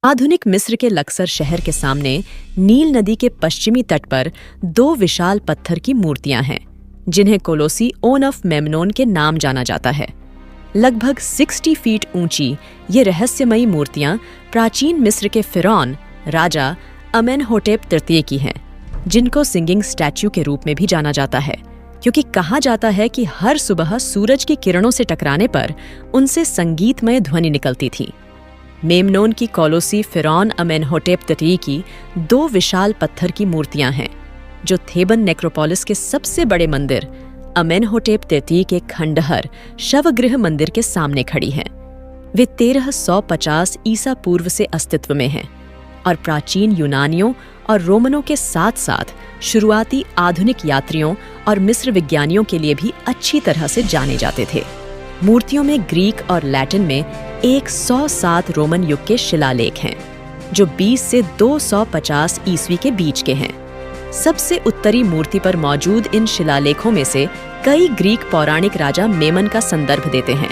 आधुनिक मिस्र के लक्सर शहर के सामने नील नदी के पश्चिमी तट पर दो विशाल पत्थर की मूर्तियां हैं, जिन्हें कोलोसी ओन ऑफ मेमनोन के नाम जाना जाता है। लगभग 60 फीट ऊंची ये रहस्यमयी मूर्तियां प्राचीन मिस्र के फिरौन राजा अमेनहोटेप तृतीय की हैं, जिनको सिंगिंग स्टैच्यू के रूप में भी जाना जाता है, क्योंकि कहा जाता है कि हर सुबह सूरज की किरणों से टकराने पर उनसे संगीतमय ध्वनि निकलती थी। मेमनोन की कोलोसी फिरौन अमेनहोटेप तृतीय की दो विशाल पत्थर की मूर्तियां हैं, जो थेबन नेक्रोपोलिस के सबसे बड़े मंदिर अमेनहोटेप तृतीय के खंडहर शवगृह मंदिर के सामने खड़ी हैं। वे 1350 ईसा पूर्व से अस्तित्व में हैं और प्राचीन यूनानियों और रोमनों के साथ साथ शुरुआती आधुनिक यात्रियों और मिस्र विज्ञानियों के लिए भी अच्छी तरह से जाने जाते थे। मूर्तियों में ग्रीक और लैटिन में 107 रोमन युग के शिलालेख हैं, जो 20 से 250 ईस्वी के बीच के हैं। सबसे उत्तरी मूर्ति पर मौजूद इन शिलालेखों में से कई ग्रीक पौराणिक राजा मेमन का संदर्भ देते हैं,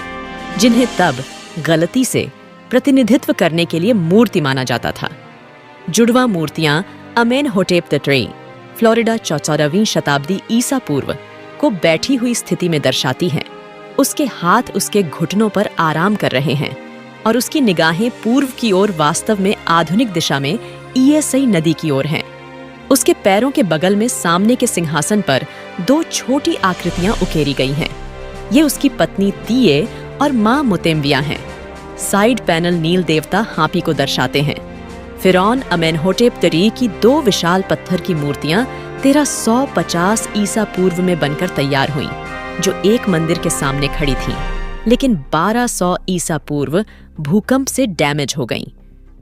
जिन्हें तब गलती से प्रतिनिधित्व करने के लिए मूर्ति माना जाता था। जुड़वा मूर्तियां अमेनहोटेप तृतीय, फ्लोरिडा 14वीं शताब्दी ईसा पूर्व को बैठी हुई स्थिति में दर्शाती हैं। उसके हाथ उसके घुटनों पर आराम कर रहे हैं और उसकी निगाहें पूर्व की ओर वास्तव में आधुनिक दिशा में ईएसआई नदी की ओर हैं। उसके पैरों के बगल में सामने के सिंहासन पर दो छोटी आकृतियां उकेरी गई हैं। ये उसकी पत्नी तीये और मां मुतेम्बिया हैं। साइड पैनल नील देवता हापी को दर्शाते हैं। फिरौन अमेनहोटेप तृतीय की दो विशाल पत्थर की मूर्तियां 1350 ईसा पूर्व में बनकर तैयार हुईं, जो एक मंदिर के सामने खड़ी थीं, लेकिन 1200 ईसा पूर्व भूकंप से डैमेज हो गईं।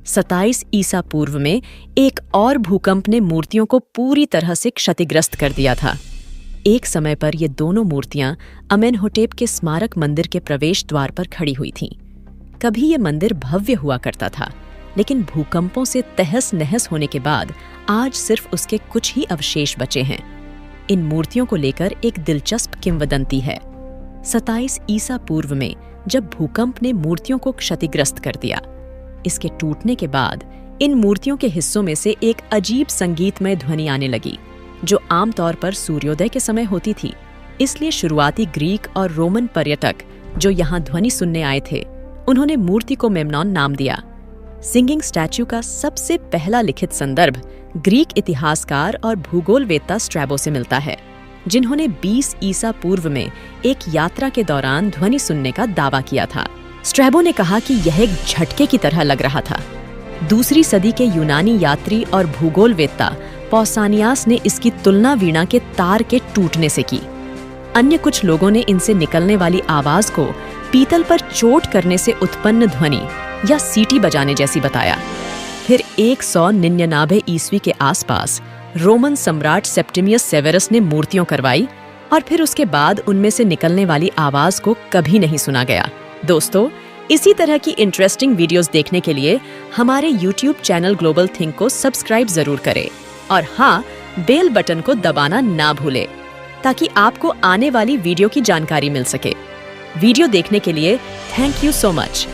27 ईसा पूर्व में एक और भूकंप ने मूर्तियों को पूरी तरह से क्षतिग्रस्त कर दिया था। एक समय पर ये दोनों मूर्तियां अमेनहोटेप के स्मारक मंदिर के प्रवेश द्वार पर खड़ी हुई थीं। कभी ये मंदिर भव्य हुआ करता था, लेकिन भूकंपों से तहस नहस होने के बाद आज सिर्फ उसके कुछ ही अवशेष बचे हैं। इन मूर्तियों को लेकर एक दिलचस्प किंवदंती है। 27 ईसा पूर्व में जब भूकंप ने मूर्तियों को क्षतिग्रस्त कर दिया, इसके टूटने के बाद इन मूर्तियों के हिस्सों में से एक अजीब संगीतमय ध्वनि आने लगी, जो आमतौर पर सूर्योदय के समय होती थी। इसलिए शुरुआती ग्रीक और रोमन पर्यटक जो यहाँ ध्वनि सुनने आए थे, उन्होंने मूर्ति को मेमनोन नाम दिया। सिंगिंग स्टैच्यू का सबसे पहला लिखित संदर्भ ग्रीक इतिहासकार और भूगोलवेत्ता स्ट्रैबो से मिलता है, जिन्होंने 20 ईसा पूर्व में एक यात्रा के दौरान ध्वनि सुनने का दावा किया था। स्ट्रैबो ने कहा कि यह एक झटके की तरह लग रहा था। दूसरी सदी के यूनानी यात्री और भूगोलवेत्ता पौसानियास ने इसकी तुलना वीणा के तार के टूटने से की। अन्य कुछ लोगों ने इनसे निकलने वाली आवाज को पीतल पर चोट करने से उत्पन्न ध्वनि या सीटी बजाने जैसी बताया। फिर 199 ईस्वी के आसपास रोमन सम्राट सेप्टिमियस सेवेरस ने मूर्तियां करवाई और फिर उसके बाद उनमें से निकलने वाली आवाज को कभी नहीं सुना गया। दोस्तों, इसी तरह की इंटरेस्टिंग वीडियोस देखने के लिए हमारे YouTube चैनल ग्लोबल थिंक को सब्सक्राइब जरूर करें और हाँ, बेल बटन को दबाना ना भूलें, ताकि आपको आने वाली वीडियो की जानकारी मिल सके। वीडियो देखने के लिए थैंक यू सो मच।